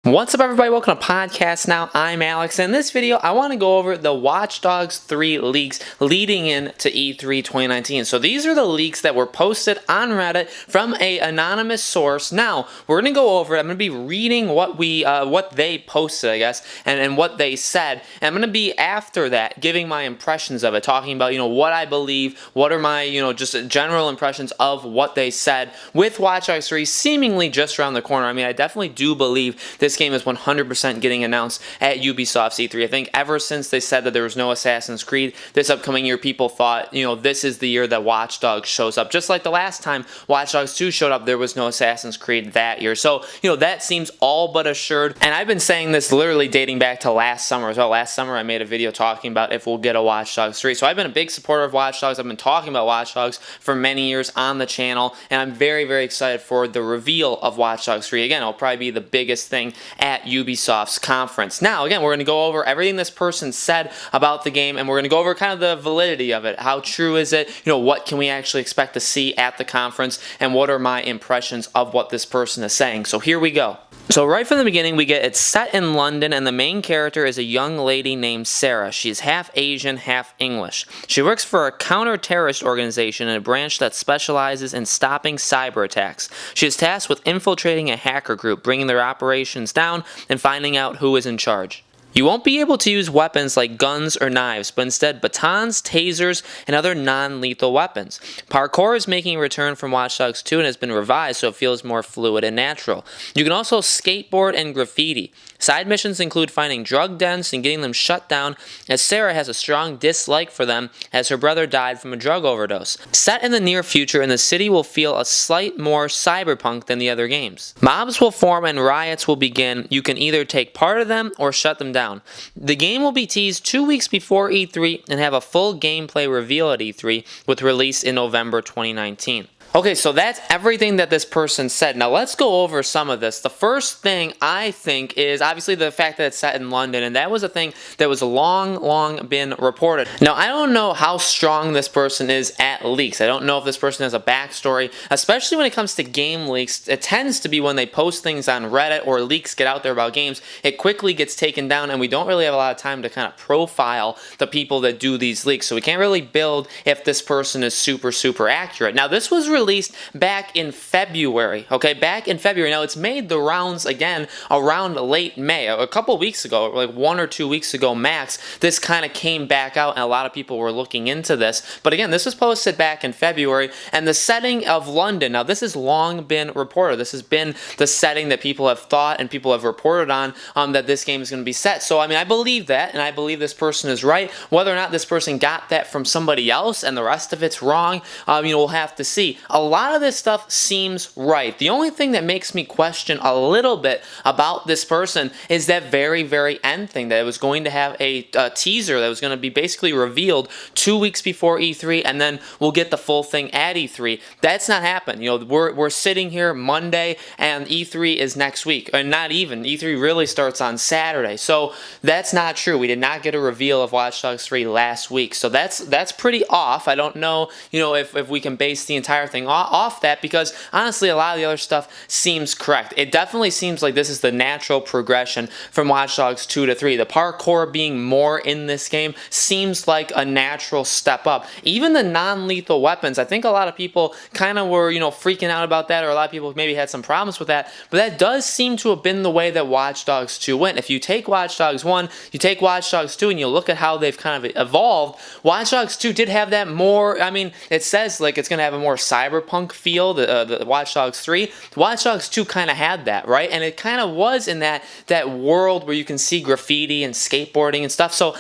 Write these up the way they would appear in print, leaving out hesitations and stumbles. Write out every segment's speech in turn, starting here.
What's up, everybody? Welcome to Podcast Now. I'm Alex, and in this video I want to go over the Watch Dogs 3 leaks leading into E3 2019. So these are the leaks that were posted on Reddit from an anonymous source. Now we're going to go over it. I'm going to be reading what they posted, I guess, and what they said. And I'm going to be after that giving my impressions of it, talking about what I believe, what are my just general impressions of what they said with Watch Dogs 3 seemingly just around the corner. I mean, I definitely do believe this game is 100% getting announced at Ubisoft's E3. I think ever since they said that there was no Assassin's Creed this upcoming year, people thought, this is the year that Watch Dogs shows up. Just like the last time Watch Dogs 2 showed up, there was no Assassin's Creed that year. So, that seems all but assured. And I've been saying this literally dating back to last summer as well. Last summer, I made a video talking about if we'll get a Watch Dogs 3. So I've been a big supporter of Watch Dogs. I've been talking about Watch Dogs for many years on the channel, and I'm very, very excited for the reveal of Watch Dogs 3. Again, it'll probably be the biggest thing at Ubisoft's conference. Now, again, we're going to go over everything this person said about the game, and we're going to go over kind of the validity of it. How true is it? What can we actually expect to see at the conference, and what are my impressions of what this person is saying? So here we go. So right from the beginning, we get it's set in London, and the main character is a young lady named Sarah. She's half Asian, half English. She works for a counter-terrorist organization in a branch that specializes in stopping cyber attacks. She is tasked with infiltrating a hacker group, bringing their operations down, and finding out who is in charge. You won't be able to use weapons like guns or knives, but instead batons, tasers, and other non-lethal weapons. Parkour is making a return from Watch Dogs 2 and has been revised so it feels more fluid and natural. You can also skateboard and graffiti. Side missions include finding drug dens and getting them shut down, as Sarah has a strong dislike for them as her brother died from a drug overdose. Set in the near future, and the city will feel a slight more cyberpunk than the other games. Mobs will form and riots will begin. You can either take part of them or shut them down. The game will be teased 2 weeks before E3 and have a full gameplay reveal at E3 with release in November 2019. Okay, so that's everything that this person said. Now let's go over some of this. The first thing I think is obviously the fact that it's set in London, and that was a thing that was long been reported. Now I don't know how strong this person is at leaks. I don't know if this person has a backstory, especially when it comes to game leaks. It tends to be when they post things on Reddit or leaks get out there about games, it quickly gets taken down, and we don't really have a lot of time to kind of profile the people that do these leaks. So we can't really build if this person is super accurate. Now this was released back in February, okay? Back in February. Now, it's made the rounds again around late May. A couple weeks ago, like 1 or 2 weeks ago max, this kind of came back out, and a lot of people were looking into this. But again, this was posted back in February, and the setting of London, now this has long been reported. This has been the setting that people have thought and people have reported on that this game is going to be set. So, I mean, I believe that, and I believe this person is right. Whether or not this person got that from somebody else and the rest of it's wrong, we'll have to see. A lot of this stuff seems right. The only thing that makes me question a little bit about this person is that very end thing, that it was going to have a teaser that was going to be basically revealed 2 weeks before E3, and then we'll get the full thing at E3. That's not happened. We're sitting here Monday, and E3 is next week, and not even. E3 really starts on Saturday, so that's not true. We did not get a reveal of Watch Dogs 3 last week, so that's pretty off. I don't know, if we can base the entire thing off that, because honestly a lot of the other stuff seems correct. It definitely seems like this is the natural progression from Watch Dogs 2 to 3. The parkour being more in this game seems like a natural step up. Even the non-lethal weapons, I think a lot of people kind of were freaking out about that, or a lot of people maybe had some problems with that, but that does seem to have been the way that Watch Dogs 2 went. If you take Watch Dogs 1, you take Watch Dogs 2, and you look at how they've kind of evolved, Watch Dogs 2 did have that more, I mean, it says like it's going to have a more cyberpunk feel, the Watch Dogs 3. Watch Dogs 2 kind of had that, right? And it kind of was in that world where you can see graffiti and skateboarding and stuff. So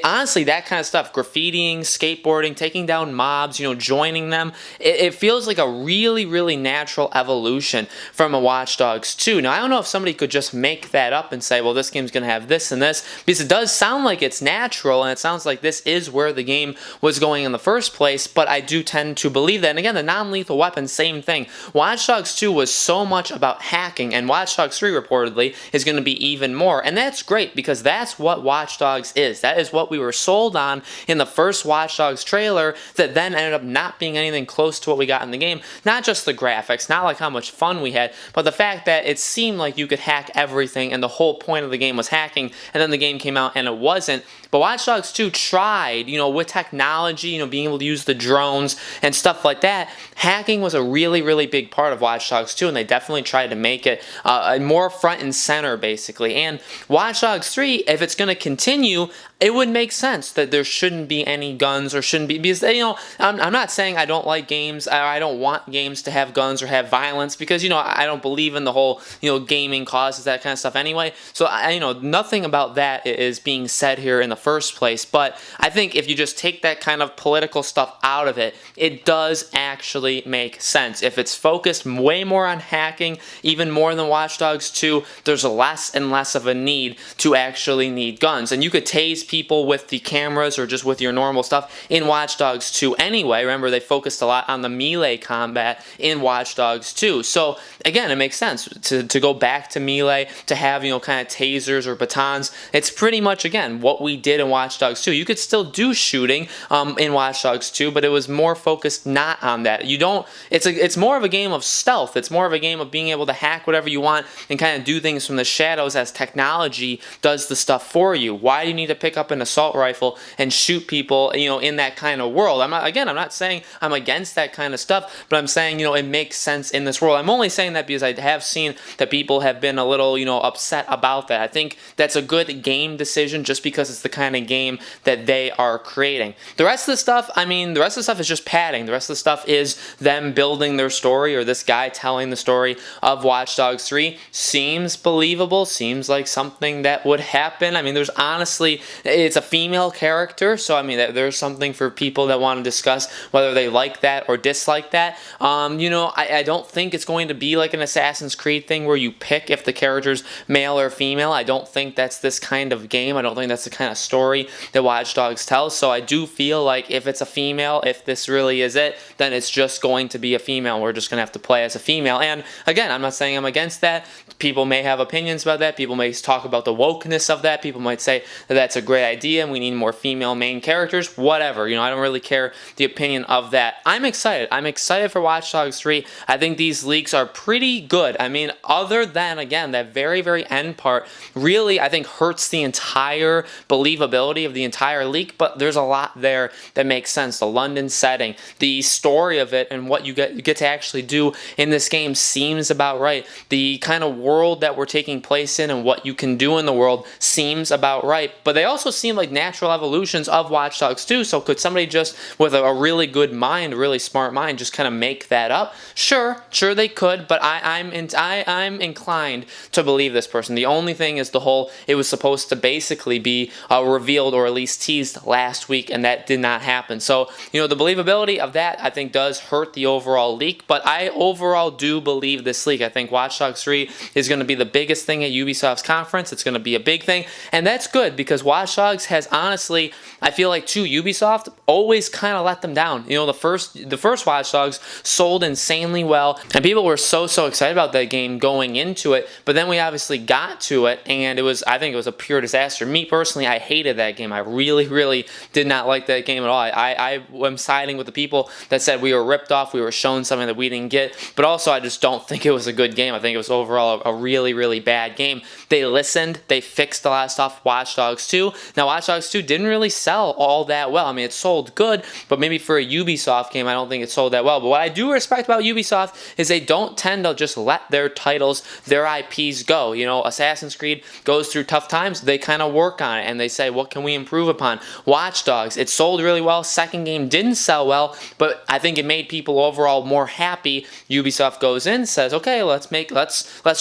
honestly, that kind of stuff, graffitiing, skateboarding, taking down mobs, joining them, it feels like a really natural evolution from a Watch Dogs 2. Now, I don't know if somebody could just make that up and say, well, this game's going to have this and this, because it does sound like it's natural, and it sounds like this is where the game was going in the first place, but I do tend to believe that. And again, the non Non-Lethal Weapon, same thing. Watch Dogs 2 was so much about hacking, and Watch Dogs 3 reportedly is going to be even more. And that's great because that's what Watch Dogs is. That is what we were sold on in the first Watch Dogs trailer that then ended up not being anything close to what we got in the game. Not just the graphics, not like how much fun we had, but the fact that it seemed like you could hack everything and the whole point of the game was hacking, and then the game came out and it wasn't. But Watch Dogs 2 tried, with technology, being able to use the drones and stuff like that. Hacking was a really, really big part of Watch Dogs 2, and they definitely tried to make it more front and center, basically. And Watch Dogs 3, if it's going to continue, it would make sense that there shouldn't be any guns or shouldn't be, because, I'm not saying I don't like games, I don't want games to have guns or have violence, because, I don't believe in the whole, gaming causes that kind of stuff anyway. So, nothing about that is being said here in the first place. But I think if you just take that kind of political stuff out of it, it does actually make sense. If it's focused way more on hacking, even more than Watch Dogs 2, there's less and less of a need to actually need guns. And you could tase people with the cameras or just with your normal stuff in Watch Dogs 2 anyway. Remember, they focused a lot on the melee combat in Watch Dogs 2. So again, it makes sense to go back to melee, to have, kind of tasers or batons. It's pretty much, again, what we did in Watch Dogs 2. You could still do shooting in Watch Dogs 2, but it was more focused not on that. It's more of a game of stealth. It's more of a game of being able to hack whatever you want and kind of do things from the shadows as technology does the stuff for you. Why do you need to pick up an assault rifle and shoot people, in that kind of world? I'm not saying I'm against that kind of stuff, but I'm saying, it makes sense in this world. I'm only saying that because I have seen that people have been a little, upset about that. I think that's a good game decision just because it's the kind of game that they are creating. The rest of the stuff, is just padding. The rest of the stuff is them building their story, or this guy telling the story of Watch Dogs 3. Seems believable, seems like something that would happen. There's honestly, it's a female character, so there's something for people that want to discuss whether they like that or dislike that. I don't think it's going to be like an Assassin's Creed thing where you pick if the character's male or female. I don't think that's this kind of game. I don't think that's the kind of story that Watch Dogs tells. So I do feel like if it's a female, if this really is it, then it's just going to be a female. We're just going to have to play as a female. And again, I'm not saying I'm against that. People may have opinions about that. People may talk about the wokeness of that. People might say that that's a great idea and we need more female main characters. Whatever. I don't really care the opinion of that. I'm excited. I'm excited for Watch Dogs 3. I think these leaks are pretty good. Other than, again, that very, very end part really, I think, hurts the entire believability of the entire leak, but there's a lot there that makes sense. The London setting, the story of it, and what you get to actually do in this game seems about right. The kind of world that we're taking place in and what you can do in the world seems about right, but they also seem like natural evolutions of Watch Dogs 2, so could somebody just, with a really good mind, a really smart mind, just kind of make that up? Sure they could, but I'm inclined to believe this person. The only thing is it was supposed to basically be revealed or at least teased last week, and that did not happen. So, the believability of that, I think, does hurt the overall leak, but I overall do believe this leak. I think Watch Dogs 3 is going to be the biggest thing at Ubisoft's conference. It's going to be a big thing, and that's good because Watch Dogs has honestly, I feel like, too, Ubisoft always kind of let them down. The first Watch Dogs sold insanely well, and people were so excited about that game going into it, but then we obviously got to it, and I think it was a pure disaster. Me personally, I hated that game. I really, really did not like that game at all. I am siding with the people that said we were ripped off, we were shown something that we didn't get, but also I just don't think it was a good game. I think it was overall a really, really bad game. They listened, they fixed a lot of stuff. Watch Dogs 2. Now, Watch Dogs 2 didn't really sell all that well. It sold good, but maybe for a Ubisoft game, I don't think it sold that well. But what I do respect about Ubisoft is they don't tend to just let their titles, their IPs go. Assassin's Creed goes through tough times, they kind of work on it, and they say, what can we improve upon? Watch Dogs, it sold really well. Second game didn't sell well, but I think it made people overall more happy. Ubisoft goes in, says, okay, let's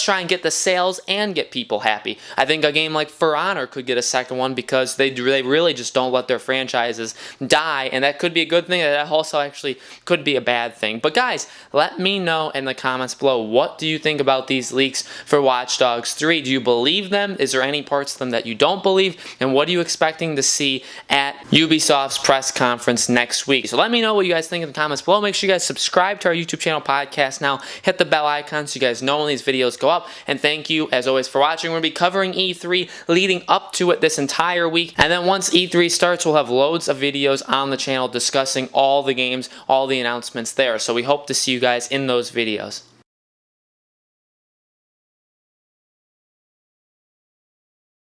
try try and get the sales and get people happy. I think a game like For Honor could get a second one because they really just don't let their franchises die, and that could be a good thing. That also actually could be a bad thing. But guys, let me know in the comments below, what do you think about these leaks for Watch Dogs 3? Do you believe them? Is there any parts of them that you don't believe? And what are you expecting to see at Ubisoft's press conference next week? So let me know what you guys think in the comments below. Make sure you guys subscribe to our YouTube channel, Podcast Now. Hit the bell icon so you guys know when these videos go up. And thank you, as always, for watching. We're going to be covering E3 leading up to it this entire week. And then once E3 starts, we'll have loads of videos on the channel discussing all the games, all the announcements there. So we hope to see you guys in those videos.